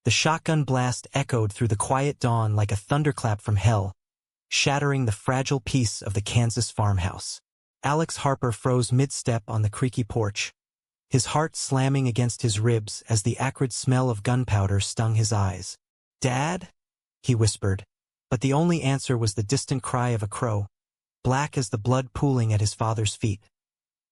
The shotgun blast echoed through the quiet dawn like a thunderclap from hell, shattering the fragile peace of the Kansas farmhouse. Alex Harper froze mid-step on the creaky porch, his heart slamming against his ribs as the acrid smell of gunpowder stung his eyes. "Dad?" he whispered, but the only answer was the distant cry of a crow, black as the blood pooling at his father's feet.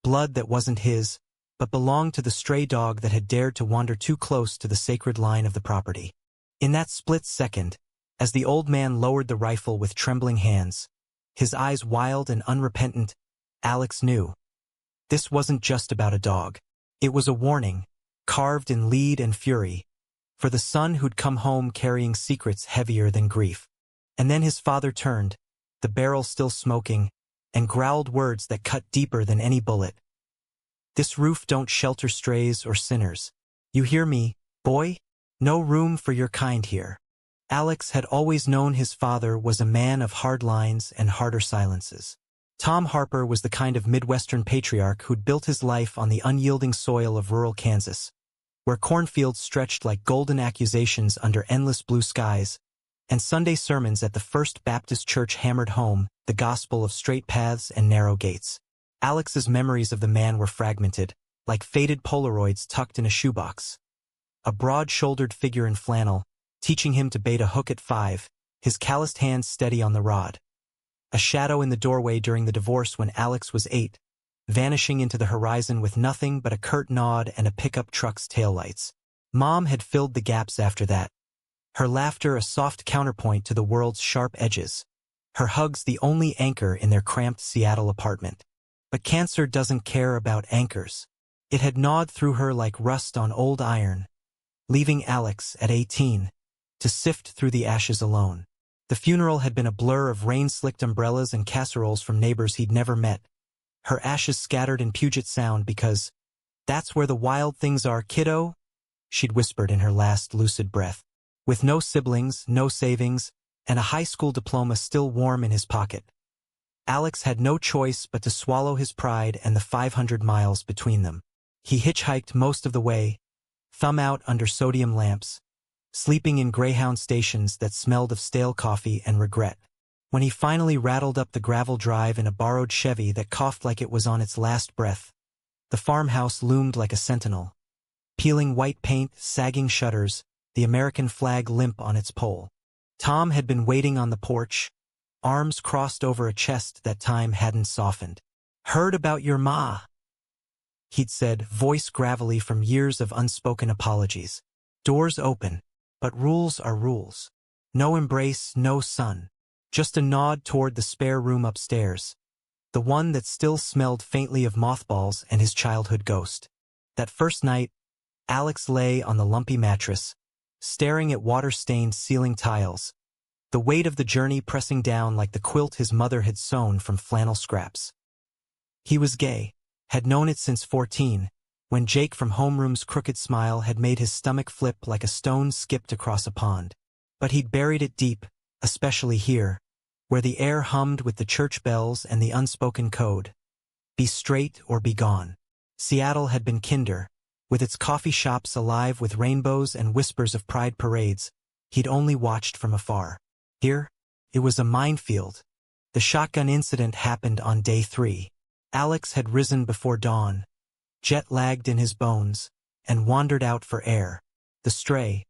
Blood that wasn't his, but belonged to the stray dog that had dared to wander too close to the sacred line of the property. In that split second, as the old man lowered the rifle with trembling hands, his eyes wild and unrepentant, Alex knew. This wasn't just about a dog. It was a warning, carved in lead and fury, for the son who'd come home carrying secrets heavier than grief. And then his father turned, the barrel still smoking, and growled words that cut deeper than any bullet. "This roof don't shelter strays or sinners. You hear me, boy? No room for your kind here." Alex had always known his father was a man of hard lines and harder silences. Tom Harper was the kind of Midwestern patriarch who'd built his life on the unyielding soil of rural Kansas, where cornfields stretched like golden accusations under endless blue skies, and Sunday sermons at the First Baptist Church hammered home the gospel of straight paths and narrow gates. Alex's memories of the man were fragmented, like faded Polaroids tucked in a shoebox. A broad-shouldered figure in flannel, teaching him to bait a hook at 5, his calloused hands steady on the rod. A shadow in the doorway during the divorce when Alex was 8, vanishing into the horizon with nothing but a curt nod and a pickup truck's taillights. Mom had filled the gaps after that, her laughter a soft counterpoint to the world's sharp edges, her hugs the only anchor in their cramped Seattle apartment. But cancer doesn't care about anchors. It had gnawed through her like rust on old iron, leaving Alex, at 18, to sift through the ashes alone. The funeral had been a blur of rain-slicked umbrellas and casseroles from neighbors he'd never met, her ashes scattered in Puget Sound because, "That's where the wild things are, kiddo," she'd whispered in her last lucid breath. With no siblings, no savings, and a high school diploma still warm in his pocket, Alex had no choice but to swallow his pride and the 500 miles between them. He hitchhiked most of the way, thumb out under sodium lamps, sleeping in Greyhound stations that smelled of stale coffee and regret. When he finally rattled up the gravel drive in a borrowed Chevy that coughed like it was on its last breath, the farmhouse loomed like a sentinel. Peeling white paint, sagging shutters, the American flag limp on its pole. Tom had been waiting on the porch, arms crossed over a chest that time hadn't softened. "Heard about your ma," he'd said, voice gravelly from years of unspoken apologies. "Doors open, but rules are rules. No embrace, no son. Just a nod toward the spare room upstairs, the one that still smelled faintly of mothballs and his childhood ghost." That first night, Alex lay on the lumpy mattress, staring at water-stained ceiling tiles, the weight of the journey pressing down like the quilt his mother had sewn from flannel scraps. He was gay, had known it since 14, when Jake from homeroom's crooked smile had made his stomach flip like a stone skipped across a pond. But he'd buried it deep, especially here, where the air hummed with the church bells and the unspoken code. Be straight or be gone. Seattle had been kinder, with its coffee shops alive with rainbows and whispers of pride parades he'd only watched from afar. Here, it was a minefield. The shotgun incident happened on day 3. Alex had risen before dawn, jet-lagged in his bones, and wandered out for air. The stray,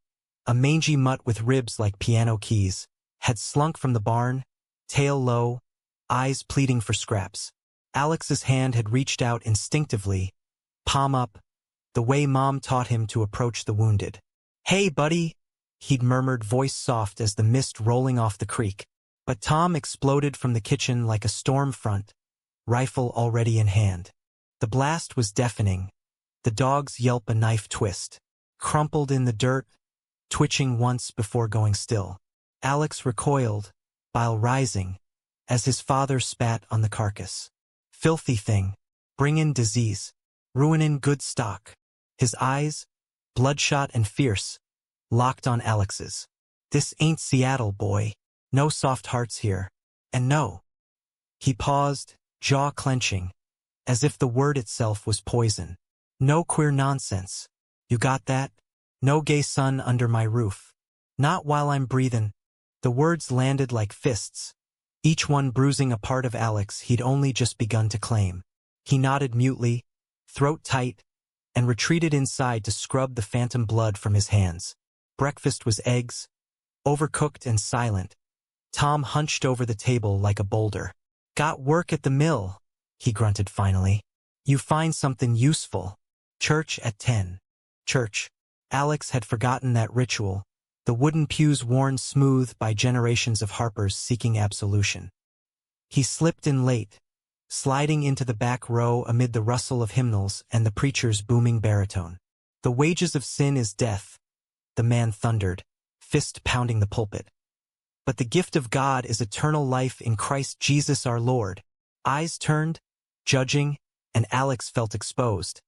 a mangy mutt with ribs like piano keys, had slunk from the barn, tail low, eyes pleading for scraps. Alex's hand had reached out instinctively, palm up, the way Mom taught him to approach the wounded. "Hey, buddy," he'd murmured, voice soft as the mist rolling off the creek. But Tom exploded from the kitchen like a storm front, rifle already in hand. The blast was deafening, the dog's yelp a knife twist, crumpled in the dirt, twitching once before going still. Alex recoiled, bile rising, as his father spat on the carcass. "Filthy thing, bringin' disease, ruinin' good stock." His eyes, bloodshot and fierce, locked on Alex's. "This ain't Seattle, boy. No soft hearts here. And no." He paused, jaw clenching, as if the word itself was poison. "No queer nonsense. You got that? No gay sun under my roof. Not while I'm breathin'. The words landed like fists, each one bruising a part of Alex he'd only just begun to claim. He nodded mutely, throat tight, and retreated inside to scrub the phantom blood from his hands. Breakfast was eggs, overcooked and silent. Tom hunched over the table like a boulder. Got work at the mill, he grunted finally. You find something useful. Church at 10. Church. Alex had forgotten that ritual, the wooden pews worn smooth by generations of harpers seeking absolution. He slipped in late, sliding into the back row amid the rustle of hymnals and the preacher's booming baritone. The wages of sin is death, the man thundered, fist pounding the pulpit. But the gift of God is eternal life in Christ Jesus our Lord. Eyes turned, judging, and Alex felt exposed,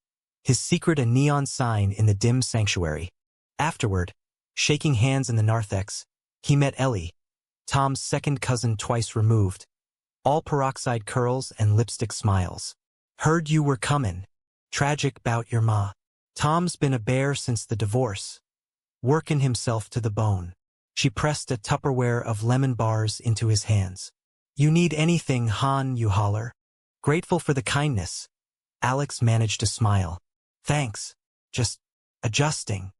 his secret a neon sign in the dim sanctuary. Afterward, shaking hands in the narthex, he met Ellie, Tom's second cousin twice removed, all peroxide curls and lipstick smiles. Heard you were comin'. Tragic bout your ma. Tom's been a bear since the divorce, workin' himself to the bone. She pressed a Tupperware of lemon bars into his hands. You need anything, hon, you holler. Grateful for the kindness. Alex managed to smile. Thanks. Just adjusting.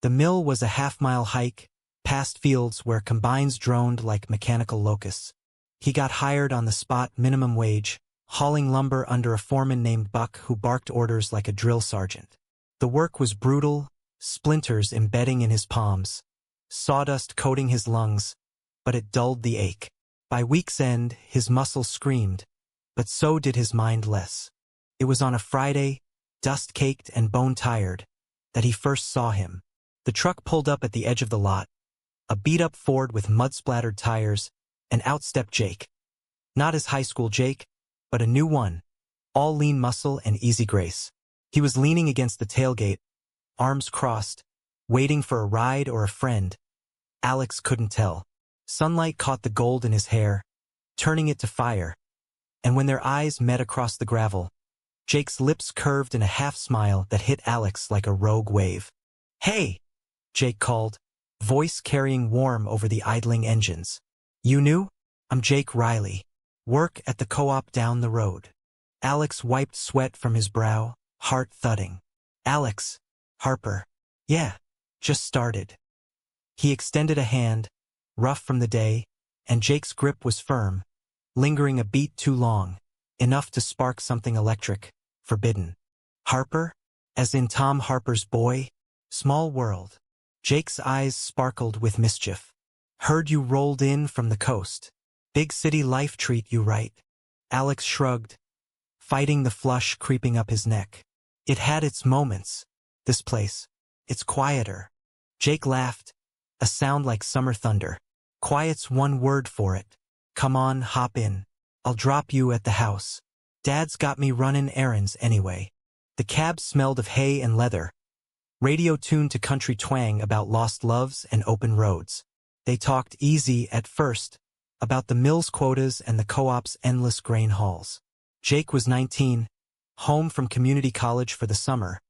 The mill was a half-mile hike, past fields where combines droned like mechanical locusts. He got hired on the spot minimum wage, hauling lumber under a foreman named Buck who barked orders like a drill sergeant. The work was brutal, splinters embedding in his palms, sawdust coating his lungs, but it dulled the ache. By week's end, his muscles screamed, but so did his mind less. It was on a Friday, dust-caked and bone-tired, that he first saw him. The truck pulled up at the edge of the lot, a beat-up Ford with mud-splattered tires, and out stepped Jake. Not his high school Jake, but a new one, all lean muscle and easy grace. He was leaning against the tailgate, arms crossed, waiting for a ride or a friend. Alex couldn't tell. Sunlight caught the gold in his hair, turning it to fire, and when their eyes met across the gravel, Jake's lips curved in a half-smile that hit Alex like a rogue wave. Hey! Jake called, voice carrying warm over the idling engines. You knew? I'm Jake Riley. Work at the co-op down the road. Alex wiped sweat from his brow, heart thudding. Alex. Harper. Yeah. Just started. He extended a hand, rough from the day, and Jake's grip was firm, lingering a beat too long, enough to spark something electric, forbidden. Harper? As in Tom Harper's boy? Small world. Jake's eyes sparkled with mischief. Heard you rolled in from the coast. Big city life treat you right. Alex shrugged, fighting the flush creeping up his neck. It had its moments. This place. It's quieter. Jake laughed, a sound like summer thunder. Quiet's one word for it. Come on, hop in. I'll drop you at the house. Dad's got me running errands anyway. The cab smelled of hay and leather, radio tuned to country twang about lost loves and open roads. They talked easy at first, about the mill's quotas and the co-op's endless grain hauls. Jake was 19, home from community college for the summer,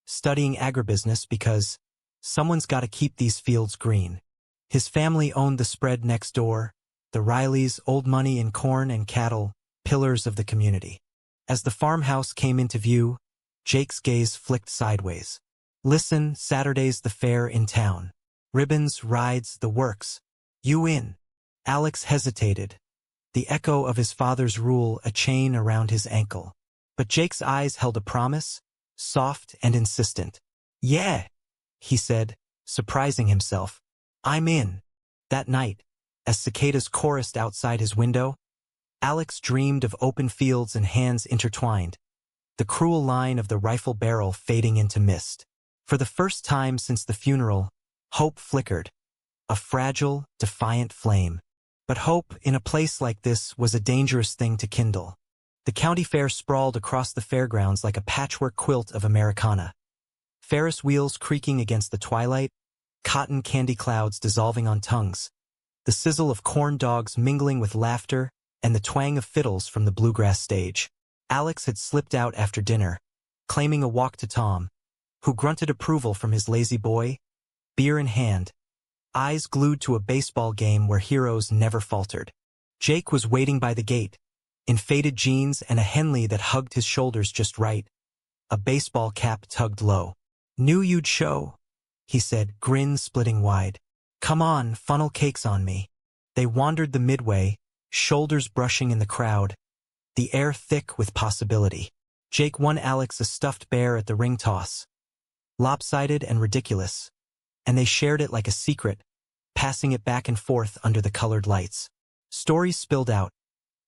studying agribusiness because someone's got to keep these fields green. His family owned the spread next door, the Rileys, old money in corn and cattle, pillars of the community. As the farmhouse came into view, Jake's gaze flicked sideways. Listen, Saturday's the fair in town. Ribbons, rides, the works. You in. Alex hesitated, the echo of his father's rule a chain around his ankle. But Jake's eyes held a promise, soft and insistent. Yeah, he said, surprising himself. I'm in. That night, as cicadas chorused outside his window, Alex dreamed of open fields and hands intertwined, the cruel line of the rifle barrel fading into mist. For the first time since the funeral, hope flickered, a fragile, defiant flame. But hope in a place like this was a dangerous thing to kindle. The county fair sprawled across the fairgrounds like a patchwork quilt of Americana. Ferris wheels creaking against the twilight, cotton candy clouds dissolving on tongues, the sizzle of corn dogs mingling with laughter, and the twang of fiddles from the bluegrass stage. Alex had slipped out after dinner, claiming a walk to Tom, who grunted approval from his lazy boy, beer in hand, eyes glued to a baseball game where heroes never faltered. Jake was waiting by the gate, in faded jeans and a Henley that hugged his shoulders just right, a baseball cap tugged low. "Knew you'd show," he said, grin splitting wide. "Come on, funnel cakes on me." They wandered the midway, shoulders brushing in the crowd, the air thick with possibility. Jake won Alex a stuffed bear at the ring toss. Lopsided and ridiculous, and they shared it like a secret, passing it back and forth under the colored lights. Stories spilled out.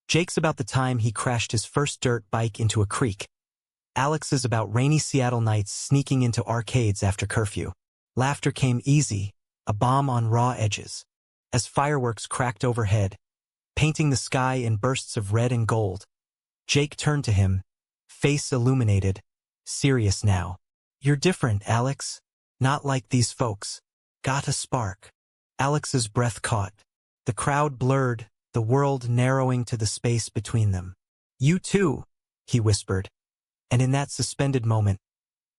Jake's about the time he crashed his first dirt bike into a creek. Alex's about rainy Seattle nights sneaking into arcades after curfew. Laughter came easy, a bomb on raw edges, as fireworks cracked overhead, painting the sky in bursts of red and gold. Jake turned to him, face illuminated, serious now. "You're different, Alex. Not like these folks. Got a spark." Alex's breath caught. The crowd blurred, the world narrowing to the space between them. "You too," he whispered. And in that suspended moment,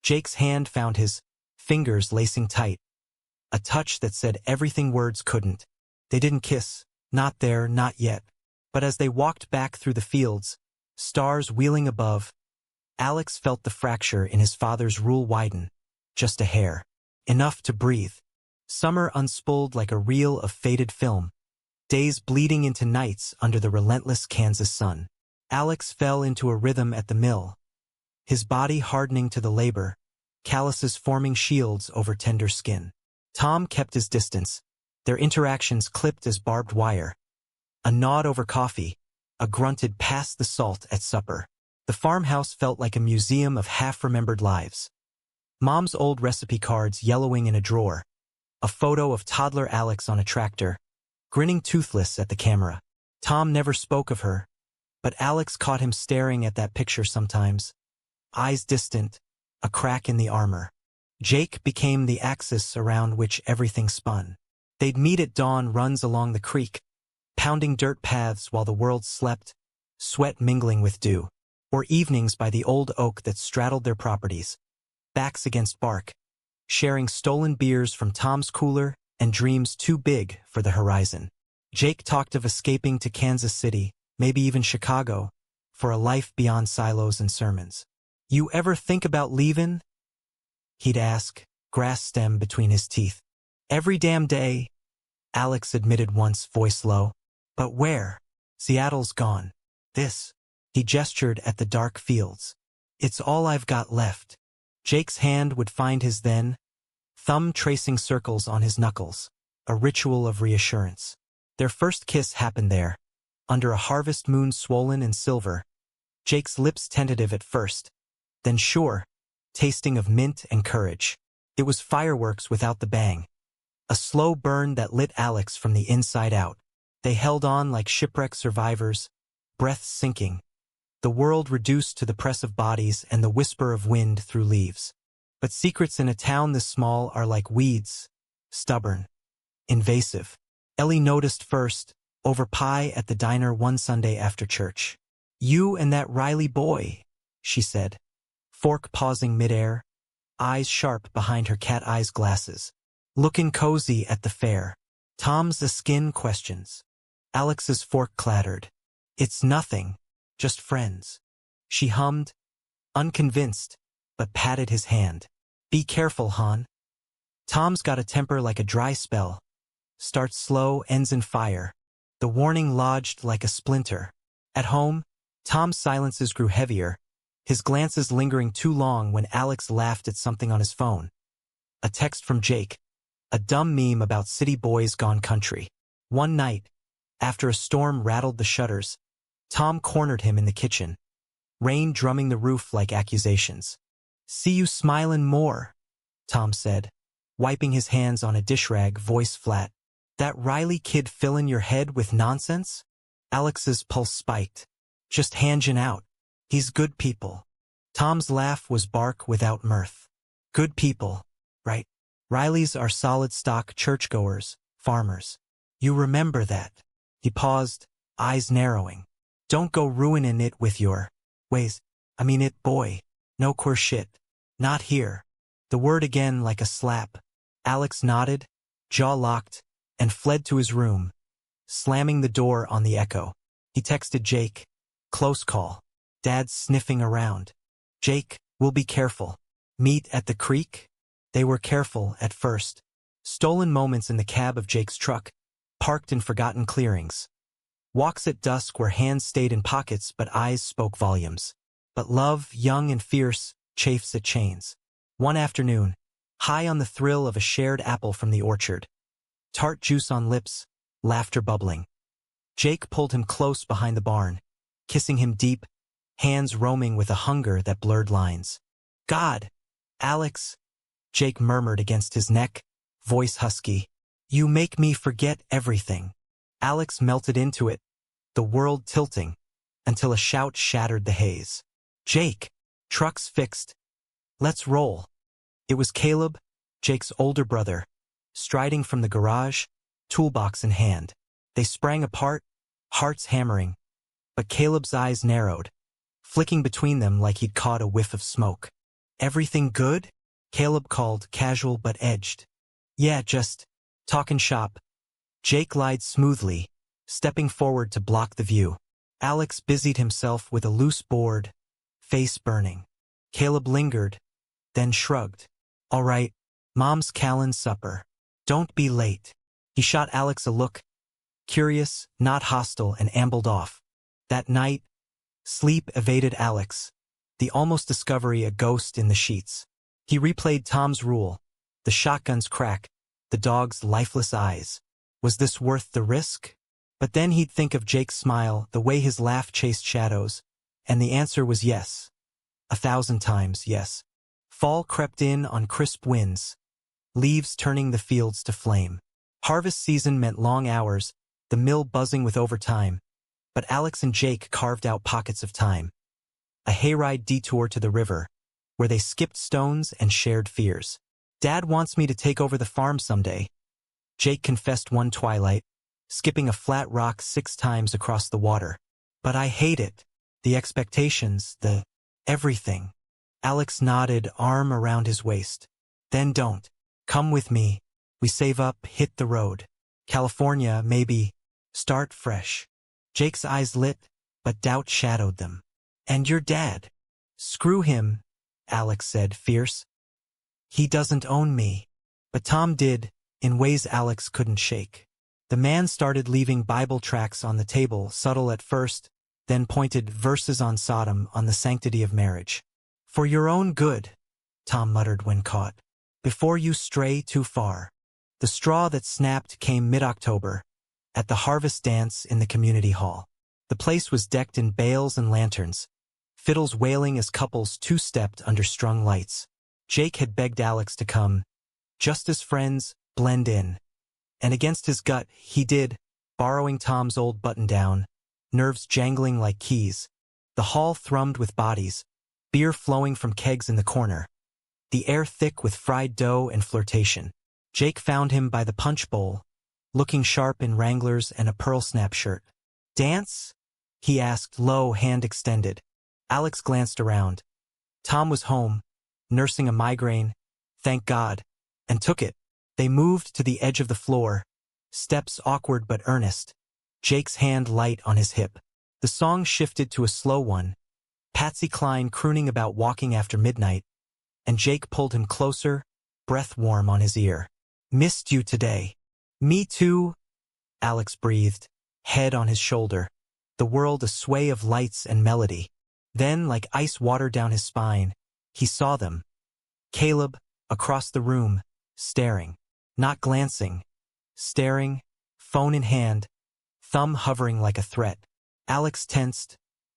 Jake's hand found his, fingers lacing tight. A touch that said everything words couldn't. They didn't kiss, not there, not yet. But as they walked back through the fields, stars wheeling above, Alex felt the fracture in his father's rule widen, just a hair. Enough to breathe. Summer unspooled like a reel of faded film, days bleeding into nights under the relentless Kansas sun. Alex fell into a rhythm at the mill, his body hardening to the labor, calluses forming shields over tender skin. Tom kept his distance, their interactions clipped as barbed wire. A nod over coffee, a grunted "pass the salt" at supper. The farmhouse felt like a museum of half-remembered lives. Mom's old recipe cards yellowing in a drawer, a photo of toddler Alex on a tractor, grinning toothless at the camera. Tom never spoke of her, but Alex caught him staring at that picture sometimes, eyes distant, a crack in the armor. Jake became the axis around which everything spun. They'd meet at dawn runs along the creek, pounding dirt paths while the world slept, sweat mingling with dew. Or evenings by the old oak that straddled their properties, backs against bark, sharing stolen beers from Tom's cooler and dreams too big for the horizon. Jake talked of escaping to Kansas City, maybe even Chicago, for a life beyond silos and sermons. "You ever think about leavin'?" he'd ask, grass stem between his teeth. "Every damn day," Alex admitted once, voice low. "But where? Seattle's gone. This." He gestured at the dark fields. "It's all I've got left." Jake's hand would find his then, thumb tracing circles on his knuckles, a ritual of reassurance. Their first kiss happened there, under a harvest moon swollen and silver. Jake's lips tentative at first, then sure, tasting of mint and courage. It was fireworks without the bang, a slow burn that lit Alex from the inside out. They held on like shipwreck survivors, breaths sinking, the world reduced to the press of bodies and the whisper of wind through leaves. But secrets in a town this small are like weeds, stubborn, invasive. Ellie noticed first, over pie at the diner one Sunday after church. "You and that Riley boy," she said, fork pausing midair, eyes sharp behind her cat-eyes glasses. "Lookin' cozy at the fair." Tom's the skin questions. Alex's fork clattered. "It's nothing. Just friends." She hummed, unconvinced, but patted his hand. "Be careful, hon." Tom's got a temper like a dry spell. Starts slow, ends in fire. The warning lodged like a splinter. At home, Tom's silences grew heavier, his glances lingering too long when Alex laughed at something on his phone. A text from Jake, a dumb meme about city boys gone country. One night, after a storm rattled the shutters, Tom cornered him in the kitchen, rain drumming the roof like accusations. "See you smilin' more," Tom said, wiping his hands on a dish rag, voice flat. "That Riley kid fillin' your head with nonsense?" Alex's pulse spiked. "Just hangin' out. He's good people." Tom's laugh was bark without mirth. "Good people, right? Rileys are solid stock churchgoers, farmers. You remember that." He paused, eyes narrowing. "Don't go ruinin' it with your ways. I mean it, boy. No queer shit. Not here." The word again like a slap, Alex nodded, jaw locked, and fled to his room, slamming the door on the echo. He texted Jake. Close call. Dad's sniffing around. Jake, we'll be careful. Meet at the creek? They were careful at first. Stolen moments in the cab of Jake's truck, parked in forgotten clearings. Walks at dusk where hands stayed in pockets but eyes spoke volumes. But love, young and fierce, chafes at chains. One afternoon, high on the thrill of a shared apple from the orchard. Tart juice on lips, laughter bubbling. Jake pulled him close behind the barn, kissing him deep, hands roaming with a hunger that blurred lines. God, Alex, Jake murmured against his neck, voice husky. You make me forget everything. Alex melted into it, the world tilting, until a shout shattered the haze. Jake, truck's fixed. Let's roll. It was Caleb, Jake's older brother, striding from the garage, toolbox in hand. They sprang apart, hearts hammering, but Caleb's eyes narrowed, flicking between them like he'd caught a whiff of smoke. Everything good? Caleb called, casual but edged. Yeah, just talking shop. Jake lied smoothly, stepping forward to block the view. Alex busied himself with a loose board, face burning. Caleb lingered, then shrugged. All right, Mom's calling supper. Don't be late. He shot Alex a look, curious, not hostile, and ambled off. That night, sleep evaded Alex, the almost discovery a ghost in the sheets. He replayed Tom's rule, the shotgun's crack, the dog's lifeless eyes. Was this worth the risk? But then he'd think of Jake's smile, the way his laugh chased shadows, and the answer was yes. 1,000 times yes. Fall crept in on crisp winds, leaves turning the fields to flame. Harvest season meant long hours, the mill buzzing with overtime, but Alex and Jake carved out pockets of time. A hayride detour to the river, where they skipped stones and shared fears. Dad wants me to take over the farm someday, Jake confessed one twilight, skipping a flat rock 6 times across the water. But I hate it. The expectations, the everything. Alex nodded, arm around his waist. Then don't. Come with me. We save up, hit the road. California, maybe. Start fresh. Jake's eyes lit, but doubt shadowed them. And your dad? Screw him, Alex said, fierce. He doesn't own me. But Tom did, in ways Alex couldn't shake. The man started leaving Bible tracts on the table, subtle at first, then pointed verses on Sodom, on the sanctity of marriage. For your own good, Tom muttered when caught. Before you stray too far. The straw that snapped came mid-October, at the harvest dance in the community hall. The place was decked in bales and lanterns, fiddles wailing as couples two-stepped under strung lights. Jake had begged Alex to come, just as friends, blend in. And against his gut, he did, borrowing Tom's old button-down, nerves jangling like keys. The hall thrummed with bodies, beer flowing from kegs in the corner, the air thick with fried dough and flirtation. Jake found him by the punch bowl, looking sharp in Wranglers and a pearl snap shirt. Dance? He asked, low, hand extended. Alex glanced around. Tom was home, nursing a migraine, thank God, and took it. They moved to the edge of the floor, steps awkward but earnest, Jake's hand light on his hip. The song shifted to a slow one, Patsy Cline crooning about walking after midnight, and Jake pulled him closer, breath warm on his ear. Missed you today. Me too, Alex breathed, head on his shoulder, the world a sway of lights and melody. Then, like ice water down his spine, he saw them. Caleb, across the room, staring. Not glancing, staring, phone in hand, thumb hovering like a threat. Alex tensed,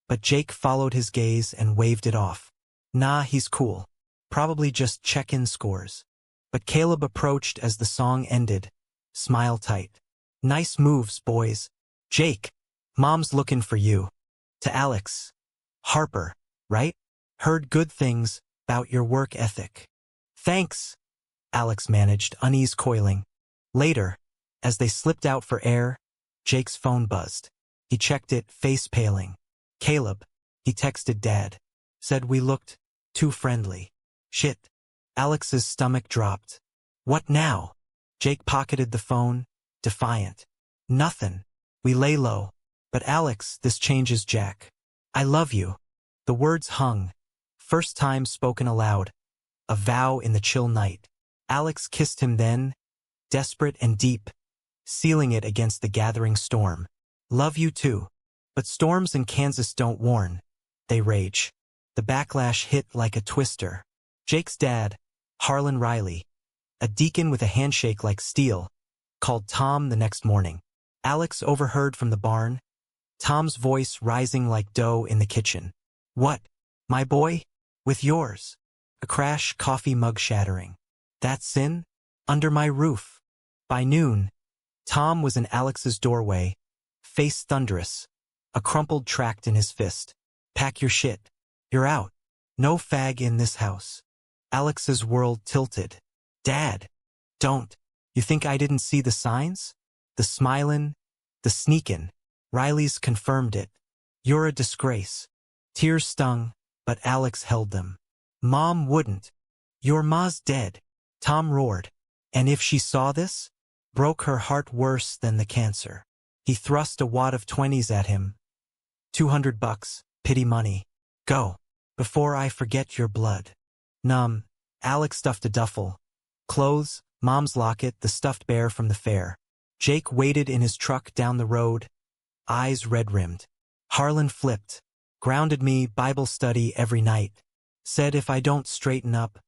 but Jake followed his gaze and waved it off. Nah, he's cool. Probably just check-in scores. But Caleb approached as the song ended, smile tight. Nice moves, boys. Jake, Mom's looking for you. To Alex. Harper, right? Heard good things about your work ethic. Thanks. Alex managed, unease coiling. Later, as they slipped out for air, Jake's phone buzzed. He checked it, face paling. Caleb, he texted Dad. Said we looked too friendly. Shit. Alex's stomach dropped. What now? Jake pocketed the phone, defiant. Nothing. We lay low. But Alex, this changes Jack. I love you. The words hung. First time spoken aloud. A vow in the chill night. Alex kissed him then, desperate and deep, sealing it against the gathering storm. Love you too. But storms in Kansas don't warn. They rage. The backlash hit like a twister. Jake's dad, Harlan Riley, a deacon with a handshake like steel, called Tom the next morning. Alex overheard from the barn, Tom's voice rising like dough in the kitchen. What, my boy? With yours? A crash, coffee mug shattering. That sin? Under my roof. By noon, Tom was in Alex's doorway, face thunderous, a crumpled tract in his fist. Pack your shit. You're out. No fag in this house. Alex's world tilted. Dad, don't. You think I didn't see the signs? The smilin', the sneakin'. Riley's confirmed it. You're a disgrace. Tears stung, but Alex held them. Mom wouldn't. Your ma's dead. Tom roared. And if she saw this? Broke her heart worse than the cancer. He thrust a wad of 20s at him. $200, pity money. Go. Before I forget your blood. Numb, Alex stuffed a duffel. Clothes, Mom's locket, the stuffed bear from the fair. Jake waited in his truck down the road, eyes red-rimmed. Harlan flipped. Grounded me, Bible study every night. Said if I don't straighten up,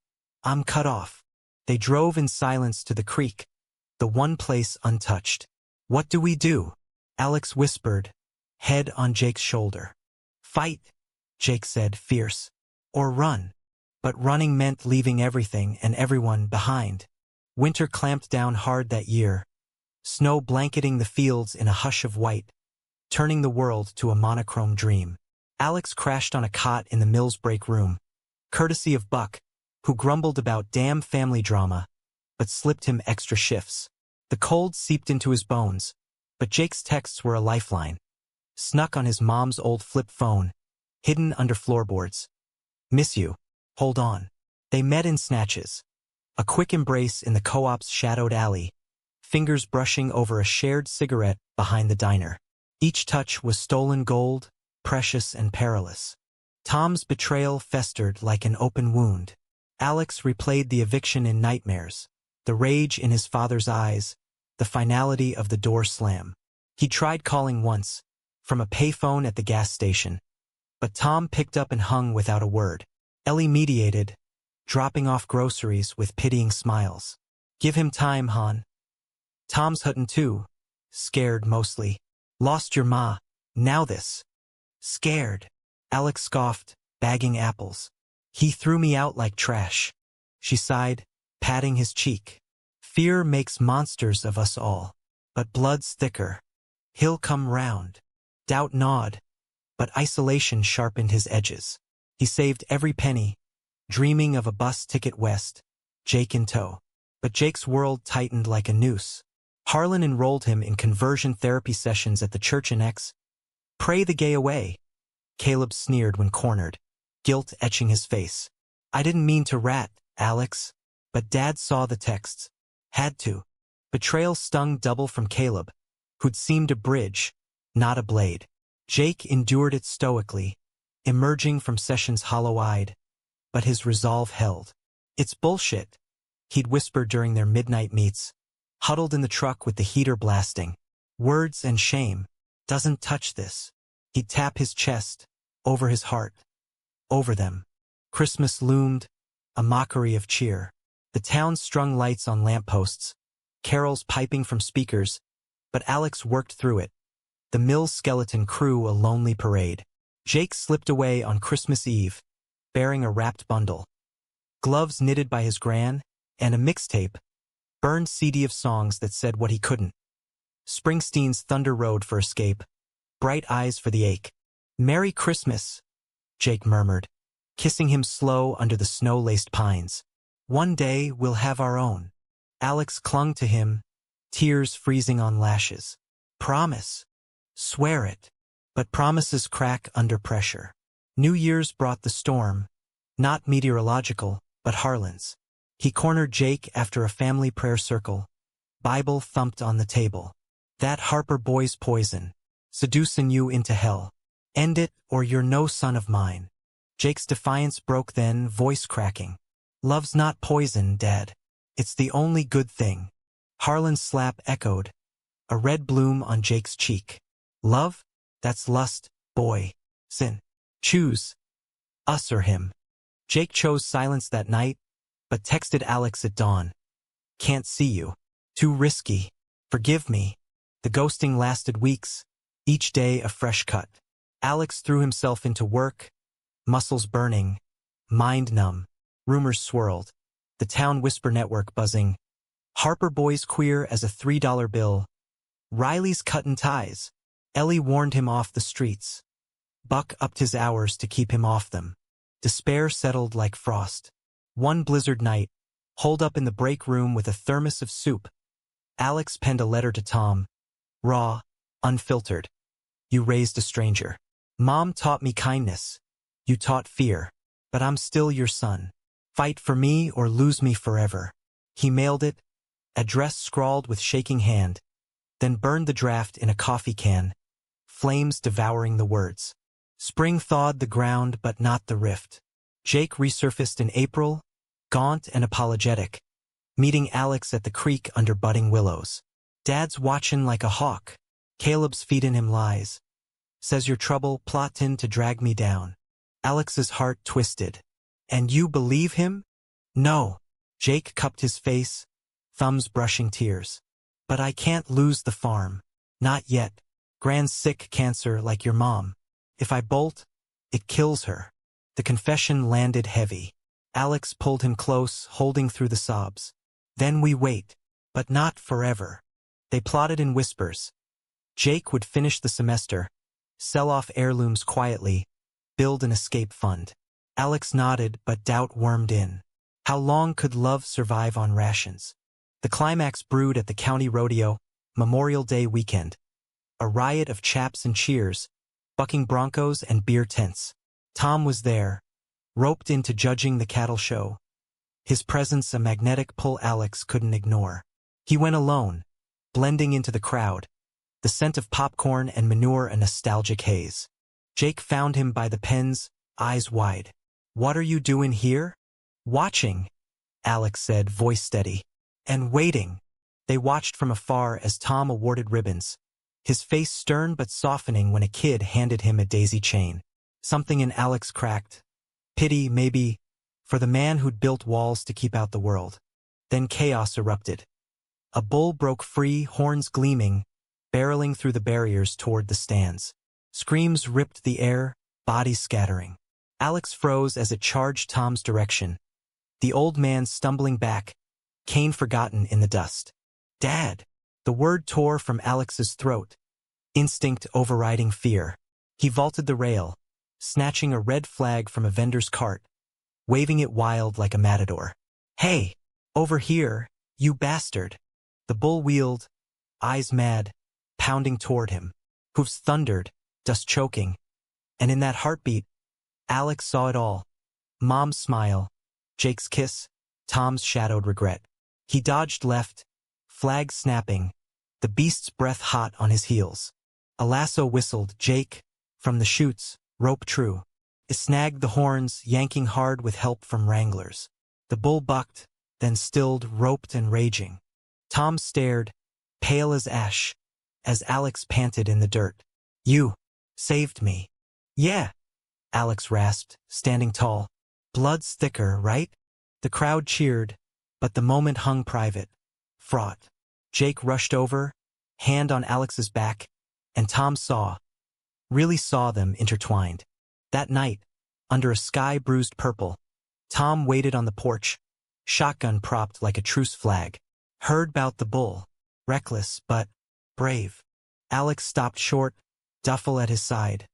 I'm cut off. They drove in silence to the creek, the one place untouched. What do we do? Alex whispered, head on Jake's shoulder. Fight, Jake said, fierce. Or run. But running meant leaving everything and everyone behind. Winter clamped down hard that year, snow blanketing the fields in a hush of white, turning the world to a monochrome dream. Alex crashed on a cot in the Mills break room, courtesy of Buck, who grumbled about damn family drama, but slipped him extra shifts. The cold seeped into his bones, but Jake's texts were a lifeline. Snuck on his mom's old flip phone, hidden under floorboards. Miss you. Hold on. They met in snatches. A quick embrace in the co-op's shadowed alley, fingers brushing over a shared cigarette behind the diner. Each touch was stolen gold, precious and perilous. Tom's betrayal festered like an open wound. Alex replayed the eviction in nightmares, the rage in his father's eyes, the finality of the door slam. He tried calling once, from a payphone at the gas station, but Tom picked up and hung without a word. Ellie mediated, dropping off groceries with pitying smiles. Give him time, hon. Tom's huttin' too, scared mostly. Lost your ma, now this. Scared. Alex scoffed, bagging apples. He threw me out like trash. She sighed, patting his cheek. Fear makes monsters of us all. But blood's thicker. He'll come round. Doubt gnawed, but isolation sharpened his edges. He saved every penny, dreaming of a bus ticket west, Jake in tow. But Jake's world tightened like a noose. Harlan enrolled him in conversion therapy sessions at the church annex. Pray the gay away. Caleb sneered when cornered, guilt etching his face. I didn't mean to rat, Alex, but Dad saw the texts. Had to. Betrayal stung double from Caleb, who'd seemed a bridge, not a blade. Jake endured it stoically, emerging from sessions hollow-eyed, but his resolve held. It's bullshit, he'd whisper during their midnight meets, huddled in the truck with the heater blasting. Words and shame. Doesn't touch this. He'd tap his chest, over his heart, over them. Christmas loomed, a mockery of cheer. The town strung lights on lampposts, carols piping from speakers, but Alex worked through it. The Mills skeleton crew a lonely parade. Jake slipped away on Christmas Eve, bearing a wrapped bundle. Gloves knitted by his gran, and a mixtape, burned CD of songs that said what he couldn't. Springsteen's Thunder Road for escape, Bright Eyes for the ache. Merry Christmas, Jake murmured, kissing him slow under the snow-laced pines. One day we'll have our own. Alex clung to him, tears freezing on lashes. Promise. Swear it. But promises crack under pressure. New Year's brought the storm, not meteorological, but Harlan's. He cornered Jake after a family prayer circle. Bible thumped on the table. That Harper boy's poison. Seducing you into hell. End it, or you're no son of mine. Jake's defiance broke then, voice cracking. Love's not poison, Dad. It's the only good thing. Harlan's slap echoed. A red bloom on Jake's cheek. Love? That's lust, boy. Sin. Choose. Us or him. Jake chose silence that night, but texted Alex at dawn. Can't see you. Too risky. Forgive me. The ghosting lasted weeks, each day a fresh cut. Alex threw himself into work, muscles burning, mind numb. Rumors swirled. The town whisper network buzzing. Harper boy's queer as a $3 bill. Riley's cuttin' ties. Ellie warned him off the streets. Buck upped his hours to keep him off them. Despair settled like frost. One blizzard night, holed up in the break room with a thermos of soup, Alex penned a letter to Tom. Raw, unfiltered. You raised a stranger. Mom taught me kindness. You taught fear. But I'm still your son. Fight for me or lose me forever. He mailed it, address scrawled with shaking hand, then burned the draft in a coffee can, flames devouring the words. Spring thawed the ground but not the rift. Jake resurfaced in April, gaunt and apologetic, meeting Alex at the creek under budding willows. Dad's watchin' like a hawk. Caleb's feedin' him lies. Says your trouble plottin' to drag me down. Alex's heart twisted. And you believe him? No. Jake cupped his face, thumbs brushing tears. But I can't lose the farm. Not yet. Gran's sick cancer like your mom. If I bolt, it kills her. The confession landed heavy. Alex pulled him close, holding through the sobs. Then we wait. But not forever. They plotted in whispers. Jake would finish the semester, sell off heirlooms quietly, build an escape fund. Alex nodded, but doubt wormed in. How long could love survive on rations? The climax brewed at the county rodeo, Memorial Day weekend. A riot of chaps and cheers, bucking broncos and beer tents. Tom was there, roped into judging the cattle show. His presence a magnetic pull Alex couldn't ignore. He went alone, blending into the crowd, the scent of popcorn and manure a nostalgic haze. Jake found him by the pens, eyes wide. What are you doing here? Watching, Alex said, voice steady. And waiting. They watched from afar as Tom awarded ribbons, his face stern but softening when a kid handed him a daisy chain. Something in Alex cracked. Pity, maybe, for the man who'd built walls to keep out the world. Then chaos erupted. A bull broke free, horns gleaming, barreling through the barriers toward the stands. Screams ripped the air, bodies scattering. Alex froze as it charged Tom's direction. The old man stumbling back, cane forgotten in the dust. Dad! The word tore from Alex's throat, instinct overriding fear. He vaulted the rail, snatching a red flag from a vendor's cart, waving it wild like a matador. Hey! Over here, you bastard! The bull wheeled, eyes mad, pounding toward him. Hoofs thundered, dust choking. And in that heartbeat, Alex saw it all. Mom's smile, Jake's kiss, Tom's shadowed regret. He dodged left, flag snapping, the beast's breath hot on his heels. A lasso whistled, Jake, from the chutes, rope true. It snagged the horns, yanking hard with help from wranglers. The bull bucked, then stilled, roped and raging. Tom stared, pale as ash, as Alex panted in the dirt. You saved me. Yeah, Alex rasped, standing tall. Blood's thicker, right? The crowd cheered, but the moment hung private, fraught. Jake rushed over, hand on Alex's back, and Tom really saw them intertwined. That night, under a sky bruised purple, Tom waited on the porch, shotgun propped like a truce flag. Heard 'bout the bull, reckless but brave. Alex stopped short, duffel at his side,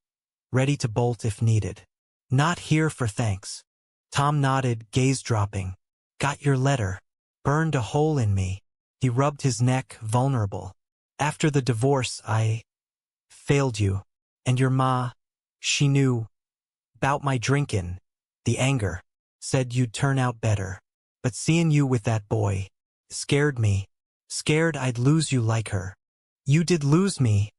ready to bolt if needed. Not here for thanks. Tom nodded, gaze dropping. Got your letter. Burned a hole in me. He rubbed his neck, vulnerable. After the divorce, I failed you. And your ma, she knew 'bout my drinkin', the anger, said you'd turn out better. But seeing you with that boy scared me. Scared I'd lose you like her. You did lose me,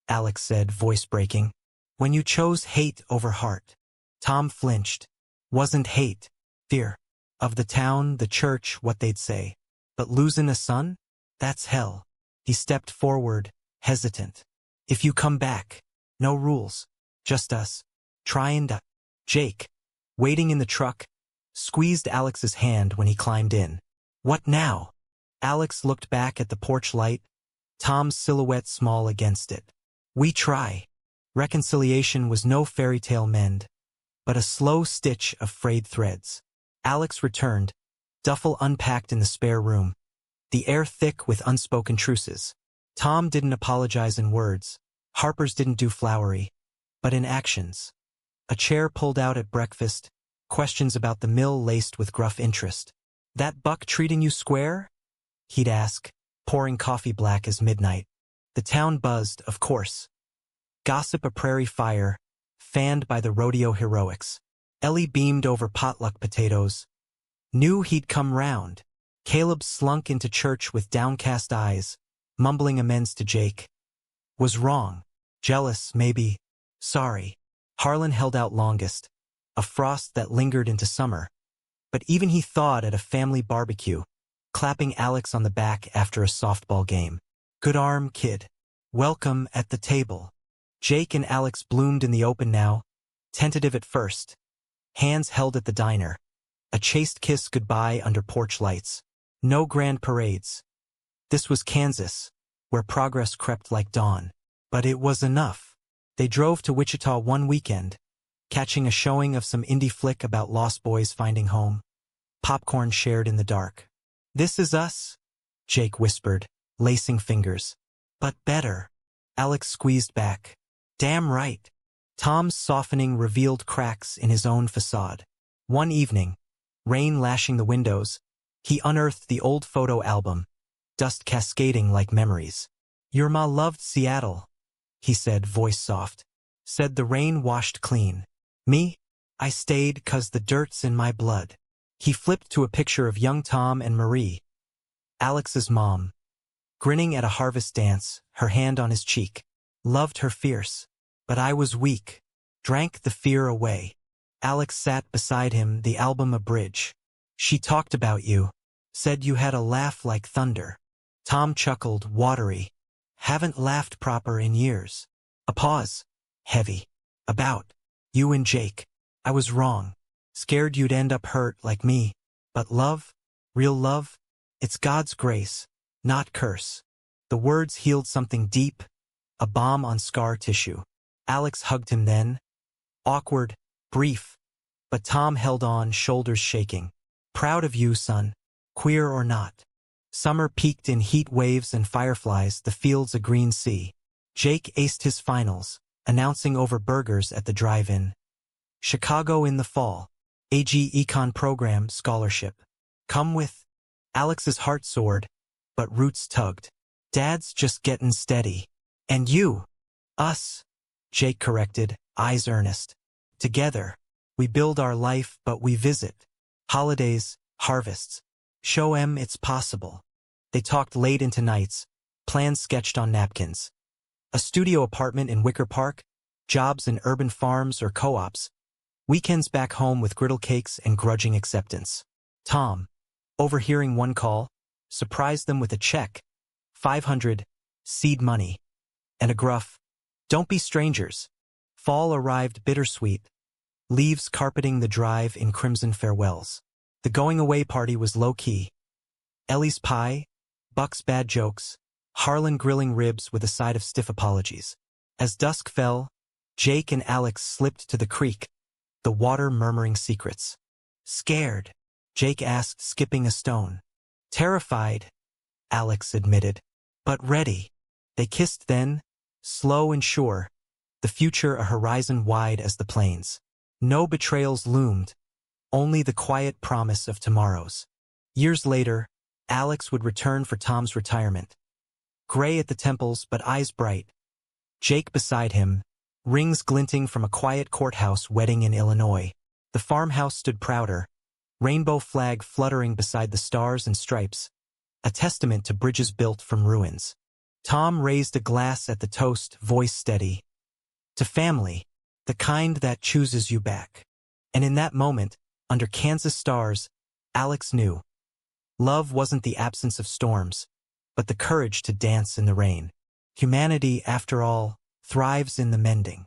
Alex said, voice breaking. When you chose hate over heart. Tom flinched. Wasn't hate. Fear. Of the town, the church, what they'd say. But losing a son? That's hell. He stepped forward, hesitant. If you come back. No rules. Just us. Trying to. Jake, waiting in the truck, squeezed Alex's hand when he climbed in. What now? Alex looked back at the porch light, Tom's silhouette small against it. We try. Reconciliation was no fairy tale mend, but a slow stitch of frayed threads. Alex returned, duffel unpacked in the spare room, the air thick with unspoken truces. Tom didn't apologize in words. Harper's didn't do flowery, but in actions. A chair pulled out at breakfast, questions about the mill laced with gruff interest. That buck treating you square? He'd ask, pouring coffee black as midnight. The town buzzed, of course. Gossip a prairie fire, fanned by the rodeo heroics. Ellie beamed over potluck potatoes. Knew he'd come round. Caleb slunk into church with downcast eyes, mumbling amends to Jake. Was wrong. Jealous, maybe. Sorry. Harlan held out longest, a frost that lingered into summer. But even he thawed at a family barbecue, clapping Alex on the back after a softball game. Good arm, kid. Welcome at the table. Jake and Alex bloomed in the open now, tentative at first. Hands held at the diner. A chaste kiss goodbye under porch lights. No grand parades. This was Kansas, where progress crept like dawn. But it was enough. They drove to Wichita one weekend, catching a showing of some indie flick about lost boys finding home. Popcorn shared in the dark. This is us, Jake whispered, lacing fingers. But better. Alex squeezed back. Damn right. Tom's softening revealed cracks in his own facade. One evening, rain lashing the windows, he unearthed the old photo album, dust cascading like memories. Your ma loved Seattle, he said, voice soft. Said the rain washed clean. Me? I stayed 'cause the dirt's in my blood. He flipped to a picture of young Tom and Marie, Alex's mom, grinning at a harvest dance, her hand on his cheek. Loved her fierce. But I was weak. Drank the fear away. Alex sat beside him, the album a bridge. She talked about you. Said you had a laugh like thunder. Tom chuckled, watery. Haven't laughed proper in years. A pause. Heavy. About. You and Jake. I was wrong. Scared you'd end up hurt like me. But love? Real love? It's God's grace, not curse. The words healed something deep, a balm on scar tissue. Alex hugged him then. Awkward, brief. But Tom held on, shoulders shaking. Proud of you, son. Queer or not. Summer peaked in heat waves and fireflies, the fields a green sea. Jake aced his finals, announcing over burgers at the drive-in. Chicago in the fall. AG Econ Program Scholarship. Come with. Alex's heart soared, but roots tugged. Dad's just getting steady. And you. Us. Jake corrected, eyes earnest. Together. We build our life, but we visit. Holidays, harvests. Show 'em it's possible. They talked late into nights, plans sketched on napkins. A studio apartment in Wicker Park, jobs in urban farms or co-ops, weekends back home with griddle cakes and grudging acceptance. Tom, overhearing one call, surprised them with a check, $500, seed money, and a gruff, "Don't be strangers." Fall arrived bittersweet, leaves carpeting the drive in crimson farewells. The going-away party was low-key. Ellie's pie, Buck's bad jokes, Harlan grilling ribs with a side of stiff apologies. As dusk fell, Jake and Alex slipped to the creek, the water murmuring secrets. Scared? Jake asked, skipping a stone. Terrified, Alex admitted, but ready. They kissed then, slow and sure, the future a horizon wide as the plains. No betrayals loomed, only the quiet promise of tomorrows. Years later, Alex would return for Tom's retirement. Gray at the temples, but eyes bright. Jake beside him, rings glinting from a quiet courthouse wedding in Illinois. The farmhouse stood prouder, rainbow flag fluttering beside the stars and stripes, a testament to bridges built from ruins. Tom raised a glass at the toast, voice steady. To family, the kind that chooses you back. And in that moment, under Kansas stars, Alex knew. Love wasn't the absence of storms, but the courage to dance in the rain. Humanity, after all, thrives in the mending.